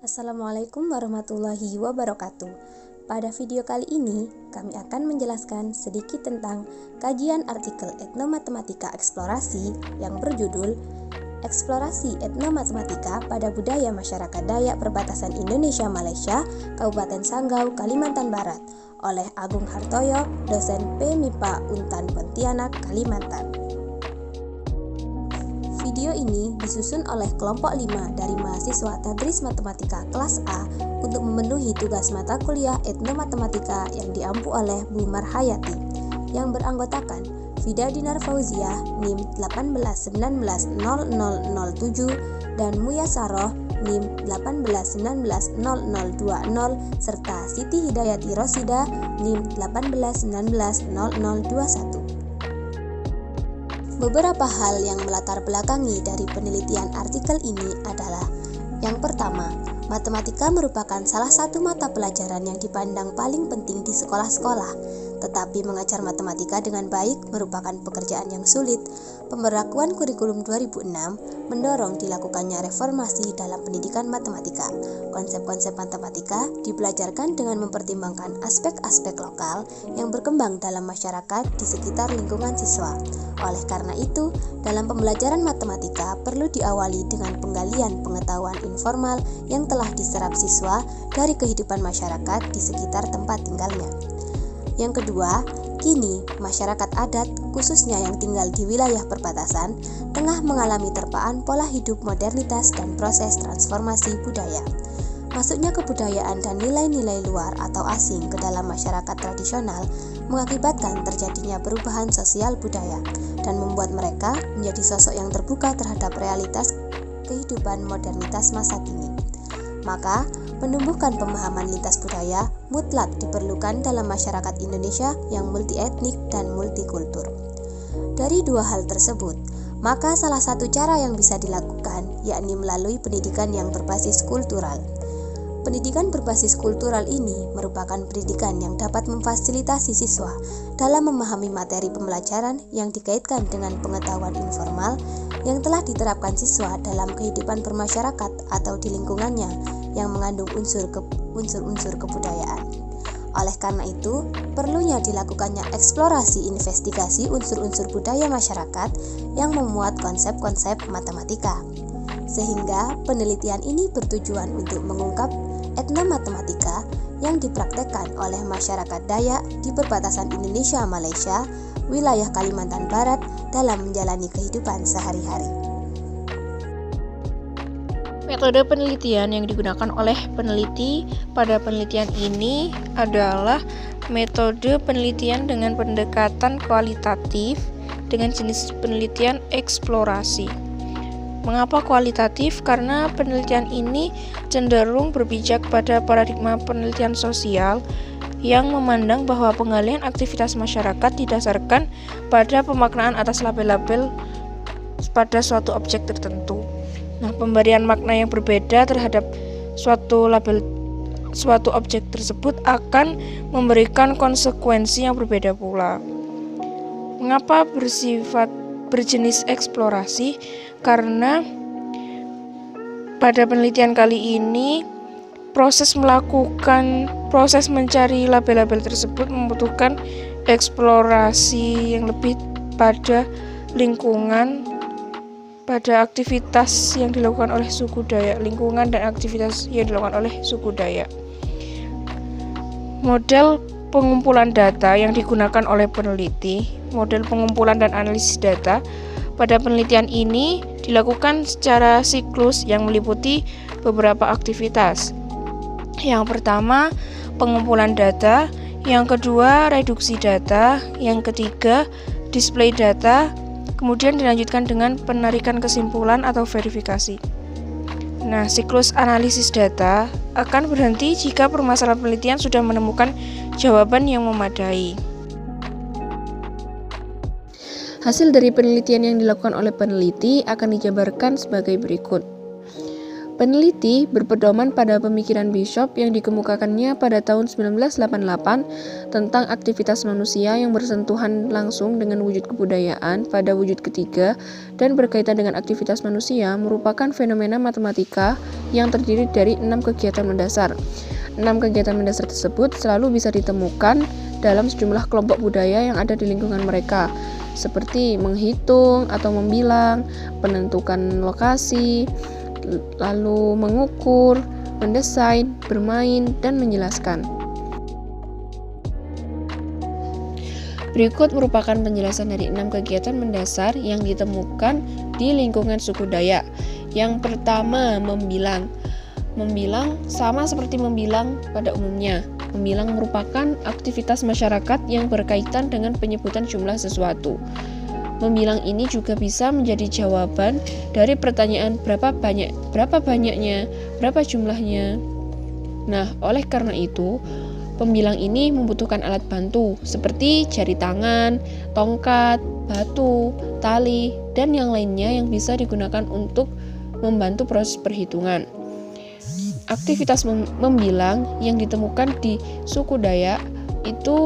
Assalamualaikum warahmatullahi wabarakatuh. Pada video kali ini, kami akan menjelaskan sedikit tentang kajian artikel Etnomatematika Eksplorasi yang berjudul Eksplorasi Etnomatematika pada Budaya Masyarakat Dayak Perbatasan Indonesia-Malaysia, Kabupaten Sanggau, Kalimantan Barat, oleh Agung Hartoyo, dosen PMIPA Untan Pontianak, Kalimantan. Video ini disusun oleh kelompok 5 dari mahasiswa Tadris Matematika kelas A untuk memenuhi tugas mata kuliah Etnomatematika yang diampu oleh Bu Marhayati, yang beranggotakan Vida Dinar Fauziah NIM 18190007 dan Muyasaroh NIM 18190020 serta Siti Hidayati Rosida NIM 18190021. Beberapa hal yang melatar belakangi dari penelitian artikel ini adalah: yang pertama, matematika merupakan salah satu mata pelajaran yang dipandang paling penting di sekolah-sekolah, tetapi mengajar matematika dengan baik merupakan pekerjaan yang sulit. Pemberlakuan kurikulum 2006 mendorong dilakukannya reformasi dalam pendidikan matematika. Konsep-konsep matematika dibelajarkan dengan mempertimbangkan aspek-aspek lokal yang berkembang dalam masyarakat di sekitar lingkungan siswa. Oleh karena itu, dalam pembelajaran matematika perlu diawali dengan penggalian pengetahuan informal yang telah diserap siswa dari kehidupan masyarakat di sekitar tempat tinggalnya. Yang kedua, kini masyarakat adat, khususnya yang tinggal di wilayah perbatasan, tengah mengalami terpaan pola hidup modernitas dan proses transformasi budaya. Masuknya kebudayaan dan nilai-nilai luar atau asing ke dalam masyarakat tradisional mengakibatkan terjadinya perubahan sosial budaya dan membuat mereka menjadi sosok yang terbuka terhadap realitas kehidupan modernitas masa kini. Maka, menumbuhkan pemahaman lintas budaya mutlak diperlukan dalam masyarakat Indonesia yang multietnik dan multikultur. Dari dua hal tersebut, maka salah satu cara yang bisa dilakukan yakni melalui pendidikan yang berbasis kultural. Pendidikan berbasis kultural ini merupakan pendidikan yang dapat memfasilitasi siswa dalam memahami materi pembelajaran yang dikaitkan dengan pengetahuan informal yang telah diterapkan siswa dalam kehidupan bermasyarakat atau di lingkungannya yang mengandung unsur-unsur kebudayaan. Oleh karena itu, perlunya dilakukannya eksplorasi investigasi unsur-unsur budaya masyarakat yang memuat konsep-konsep matematika. Sehingga penelitian ini bertujuan untuk mengungkap etnomatematika yang dipraktekkan oleh masyarakat Dayak di perbatasan Indonesia-Malaysia, wilayah Kalimantan Barat dalam menjalani kehidupan sehari-hari. Metode penelitian yang digunakan oleh peneliti pada penelitian ini adalah metode penelitian dengan pendekatan kualitatif dengan jenis penelitian eksplorasi. Mengapa kualitatif? Karena penelitian ini cenderung berpijak pada paradigma penelitian sosial yang memandang bahwa penggalian aktivitas masyarakat didasarkan pada pemaknaan atas label-label pada suatu objek tertentu. Nah, pemberian makna yang berbeda terhadap suatu objek tersebut akan memberikan konsekuensi yang berbeda pula. Mengapa bersifat berjenis eksplorasi? Karena pada penelitian kali ini proses mencari label-label tersebut membutuhkan eksplorasi yang lebih pada lingkungan, pada aktivitas yang dilakukan oleh suku Dayak, lingkungan dan aktivitas yang dilakukan oleh suku Dayak. Model pengumpulan data yang digunakan oleh peneliti, model pengumpulan dan analisis data pada penelitian ini dilakukan secara siklus yang meliputi beberapa aktivitas. Yang pertama, pengumpulan data, yang kedua, reduksi data, yang ketiga, display data, kemudian dilanjutkan dengan penarikan kesimpulan atau verifikasi. Nah, siklus analisis data akan berhenti jika permasalahan penelitian sudah menemukan jawaban yang memadai. Hasil dari penelitian yang dilakukan oleh peneliti akan dijabarkan sebagai berikut. Peneliti berpedoman pada pemikiran Bishop yang dikemukakannya pada tahun 1988 tentang aktivitas manusia yang bersentuhan langsung dengan wujud kebudayaan pada wujud ketiga dan berkaitan dengan aktivitas manusia merupakan fenomena matematika yang terdiri dari 6 kegiatan mendasar. 6 kegiatan mendasar tersebut selalu bisa ditemukan dalam sejumlah kelompok budaya yang ada di lingkungan mereka, seperti menghitung atau membilang, penentukan lokasi, lalu mengukur, mendesain, bermain, dan menjelaskan. Berikut merupakan penjelasan dari 6 kegiatan mendasar yang ditemukan di lingkungan suku Dayak. Yang pertama, membilang. Membilang sama seperti membilang pada umumnya. Membilang merupakan aktivitas masyarakat yang berkaitan dengan penyebutan jumlah sesuatu. Membilang ini juga bisa menjadi jawaban dari pertanyaan berapa banyaknya, berapa jumlahnya. Nah, oleh karena itu, pembilang ini membutuhkan alat bantu seperti jari tangan, tongkat, batu, tali, dan yang lainnya yang bisa digunakan untuk membantu proses perhitungan. Aktivitas membilang yang ditemukan di suku Dayak itu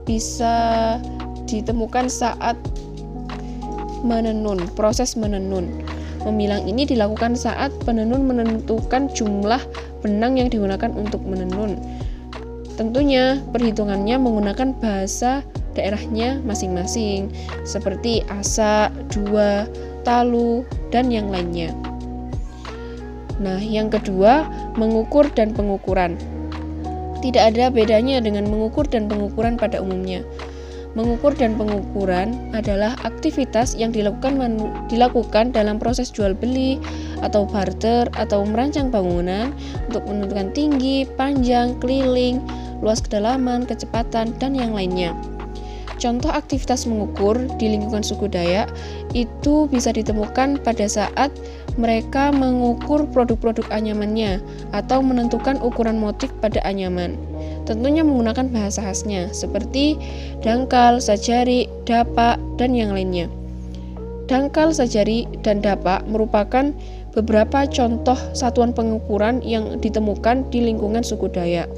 bisa ditemukan saat menenun, proses menenun. Membilang ini dilakukan saat penenun menentukan jumlah benang yang digunakan untuk menenun. Tentunya perhitungannya menggunakan bahasa daerahnya masing-masing, seperti asa, dua, talu, dan yang lainnya. Nah, yang kedua, mengukur dan pengukuran. Tidak ada bedanya dengan mengukur dan pengukuran pada umumnya. Mengukur dan pengukuran adalah aktivitas yang dilakukan dalam proses jual beli atau barter atau merancang bangunan untuk menentukan tinggi, panjang, keliling, luas kedalaman, kecepatan, dan yang lainnya. Contoh aktivitas mengukur di lingkungan suku Dayak itu bisa ditemukan pada saat mereka mengukur produk-produk anyamannya atau menentukan ukuran motif pada anyaman. Tentunya menggunakan bahasa khasnya seperti dangkal, sajari, dapak, dan yang lainnya. Dangkal, sajari, dan dapak merupakan beberapa contoh satuan pengukuran yang ditemukan di lingkungan suku Dayak.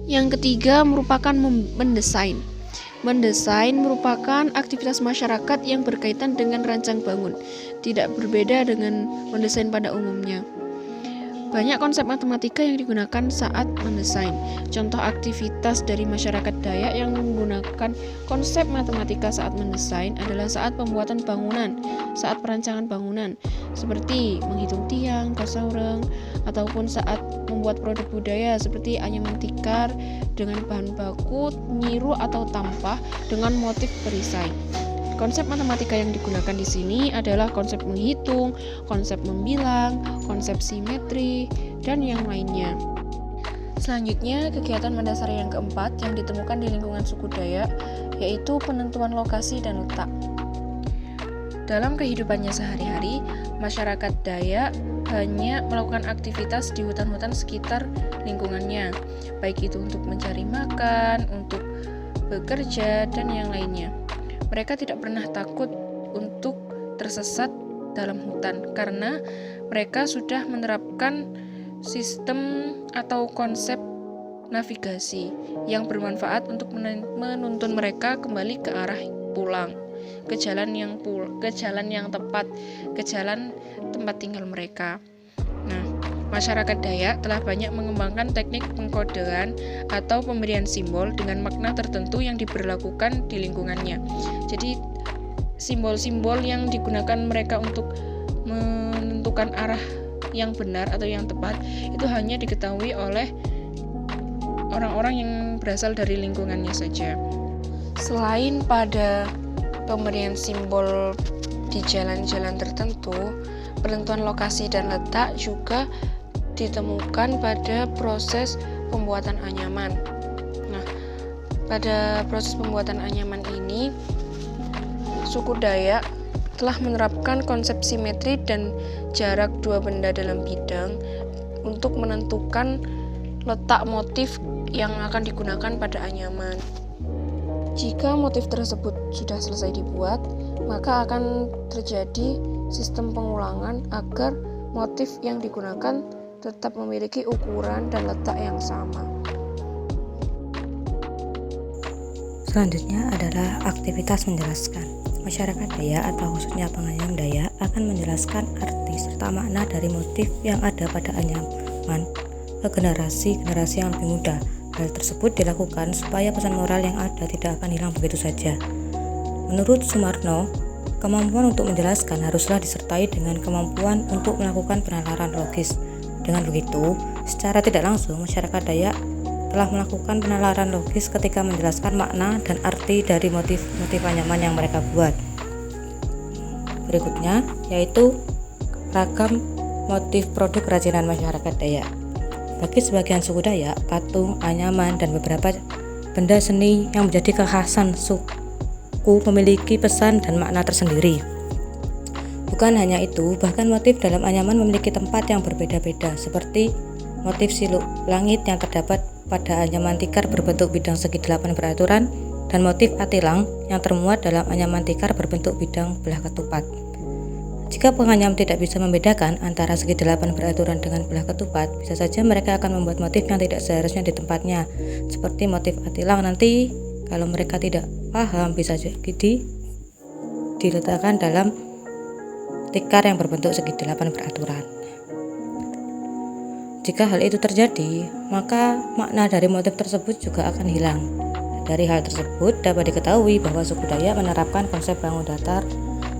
Yang ketiga merupakan mendesain. Mendesain merupakan aktivitas masyarakat yang berkaitan dengan rancang bangun, tidak berbeda dengan mendesain pada umumnya. Banyak konsep matematika yang digunakan saat mendesain. Contoh aktivitas dari masyarakat Dayak yang menggunakan konsep matematika saat mendesain adalah saat pembuatan bangunan, saat perancangan bangunan, seperti menghitung tiang, kasaureng, ataupun saat membuat produk budaya seperti anyaman tikar dengan bahan baku nyiru atau tampah dengan motif perisai. Konsep matematika yang digunakan di sini adalah konsep menghitung, konsep membilang, konsep simetri, dan yang lainnya. Selanjutnya, kegiatan mendasar yang keempat yang ditemukan di lingkungan suku Dayak yaitu penentuan lokasi dan letak. Dalam kehidupannya sehari-hari, masyarakat Dayak banyak melakukan aktivitas di hutan-hutan sekitar lingkungannya, baik itu untuk mencari makan, untuk bekerja, dan yang lainnya. Mereka tidak pernah takut untuk tersesat dalam hutan karena mereka sudah menerapkan sistem atau konsep navigasi yang bermanfaat untuk menuntun mereka kembali ke arah pulang, ke jalan yang tepat, ke jalan tempat tinggal mereka. Nah, masyarakat Dayak telah banyak mengembangkan teknik pengkodean atau pemberian simbol dengan makna tertentu yang diberlakukan di lingkungannya. Jadi, simbol-simbol yang digunakan mereka untuk menentukan arah yang benar atau yang tepat itu hanya diketahui oleh orang-orang yang berasal dari lingkungannya saja. Selain pada pemberian simbol di jalan-jalan tertentu, penentuan lokasi dan letak juga ditemukan pada proses pembuatan anyaman. Nah, pada proses pembuatan anyaman ini, suku Dayak telah menerapkan konsep simetri dan jarak dua benda dalam bidang untuk menentukan letak motif yang akan digunakan pada anyaman. Jika motif tersebut sudah selesai dibuat, maka akan terjadi sistem pengulangan agar motif yang digunakan tetap memiliki ukuran dan letak yang sama. Selanjutnya adalah aktivitas menjelaskan. Masyarakat Dayak atau khususnya penganyam Dayak akan menjelaskan arti serta makna dari motif yang ada pada anyaman ke generasi-generasi yang lebih muda. Hal tersebut dilakukan supaya pesan moral yang ada tidak akan hilang begitu saja. Menurut Sumarno, kemampuan untuk menjelaskan haruslah disertai dengan kemampuan untuk melakukan penalaran logis. Dengan begitu, secara tidak langsung masyarakat Dayak telah melakukan penalaran logis ketika menjelaskan makna dan arti dari motif-motif anyaman yang mereka buat. Berikutnya yaitu ragam motif produk kerajinan masyarakat Dayak. Bagi sebagian suku Dayak, patung, anyaman, dan beberapa benda seni yang menjadi kekhasan suku memiliki pesan dan makna tersendiri. Bukan hanya itu, bahkan motif dalam anyaman memiliki tempat yang berbeda-beda, seperti motif siluk langit yang terdapat pada anyaman tikar berbentuk bidang segi 8 beraturan dan motif atilang yang termuat dalam anyaman tikar berbentuk bidang belah ketupat. Jika penganyam tidak bisa membedakan antara segi 8 beraturan dengan belah ketupat, bisa saja mereka akan membuat motif yang tidak seharusnya di tempatnya. Seperti motif atilang nanti kalau mereka tidak paham bisa jadi diletakkan dalam tikar yang berbentuk segi 8 beraturan. Jika hal itu terjadi, maka makna dari motif tersebut juga akan hilang. Dari hal tersebut dapat diketahui bahwa suku Dayak menerapkan konsep bangun datar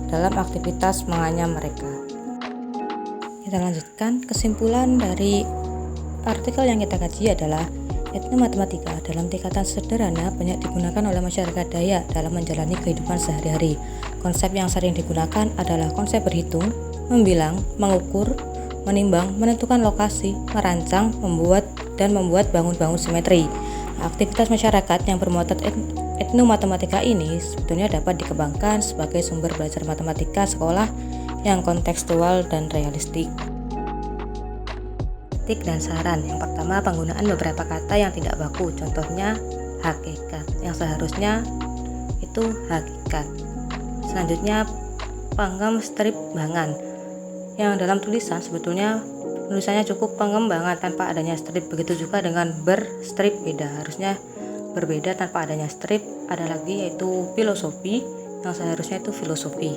dalam aktivitas menganyam mereka. Kita lanjutkan, kesimpulan dari artikel yang kita kaji adalah etnomatematika dalam tingkatan sederhana banyak digunakan oleh masyarakat Dayak dalam menjalani kehidupan sehari-hari. Konsep yang sering digunakan adalah konsep berhitung, membilang, mengukur, menimbang, menentukan lokasi, merancang, membuat bangun-bangun simetri. Aktivitas masyarakat yang bermuatan etnomatematika ini sebetulnya dapat dikembangkan sebagai sumber belajar matematika sekolah yang kontekstual dan realistik. Kritik dan saran. Yang pertama, penggunaan beberapa kata yang tidak baku, contohnya hakikat, yang seharusnya itu hakikat. Selanjutnya, panggam strip bangan, yang dalam tulisan sebetulnya tulisannya cukup pengembangan tanpa adanya strip. Begitu juga dengan berstrip beda, harusnya berbeda tanpa adanya strip. Ada lagi yaitu filosofi, yang seharusnya itu filosofi.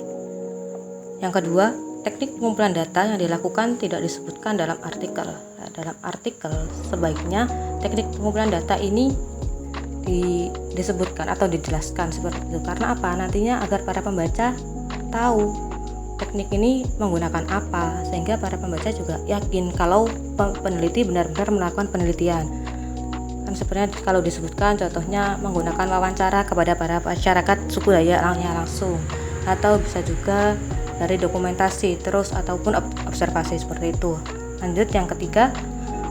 Yang kedua, teknik pengumpulan data yang dilakukan tidak disebutkan dalam artikel. Dalam artikel sebaiknya teknik pengumpulan data ini disebutkan atau dijelaskan seperti itu. Karena apa? Nantinya agar para pembaca tahu teknik ini menggunakan apa, sehingga para pembaca juga yakin kalau peneliti benar-benar melakukan penelitian. Kan sebenarnya kalau disebutkan contohnya menggunakan wawancara kepada para masyarakat suku Dayak langsung, atau bisa juga dari dokumentasi terus ataupun observasi seperti itu. Lanjut, yang ketiga,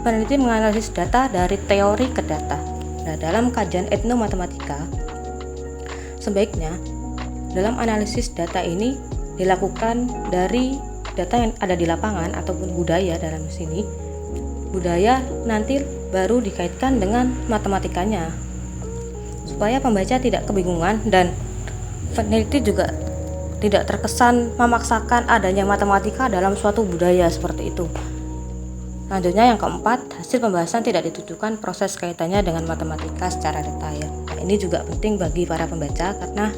peneliti menganalisis data dari teori ke data. Nah, dalam kajian etnomatematika sebaiknya dalam analisis data ini dilakukan dari data yang ada di lapangan ataupun budaya. Dalam sini budaya nanti baru dikaitkan dengan matematikanya supaya pembaca tidak kebingungan dan peneliti juga tidak terkesan memaksakan adanya matematika dalam suatu budaya seperti itu. Selanjutnya, yang keempat, hasil pembahasan tidak ditujukan proses kaitannya dengan matematika secara detail. Nah, ini juga penting bagi para pembaca karena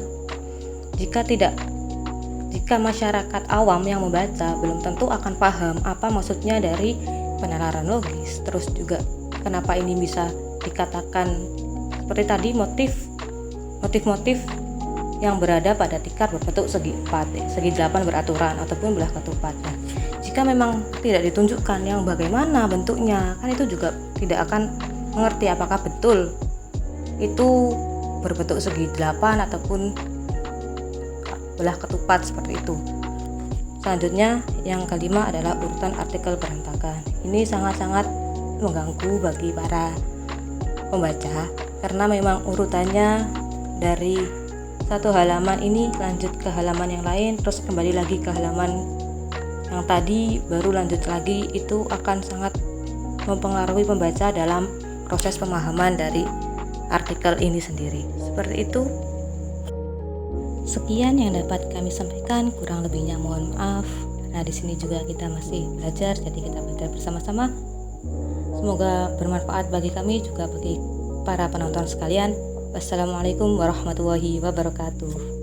jika masyarakat awam yang membaca belum tentu akan paham apa maksudnya dari penalaran logis. Terus juga kenapa ini bisa dikatakan seperti tadi motif-motif yang berada pada tikar berbentuk segi 8 beraturan ataupun belah ketupat. Nah, jika memang tidak ditunjukkan yang bagaimana bentuknya, kan itu juga tidak akan mengerti apakah betul itu berbentuk segi 8 ataupun belah ketupat seperti itu. Selanjutnya, yang kelima adalah urutan artikel berantakan. Ini sangat-sangat mengganggu bagi para pembaca karena memang urutannya dari satu halaman ini lanjut ke halaman yang lain, terus kembali lagi ke halaman yang tadi, baru lanjut lagi. Itu akan sangat mempengaruhi pembaca dalam proses pemahaman dari artikel ini sendiri. Seperti itu. Sekian yang dapat kami sampaikan, kurang lebihnya mohon maaf. Nah, di sini juga kita masih belajar, jadi kita belajar bersama-sama. Semoga bermanfaat bagi kami juga bagi para penonton sekalian. Wassalamualaikum warahmatullahi wabarakatuh.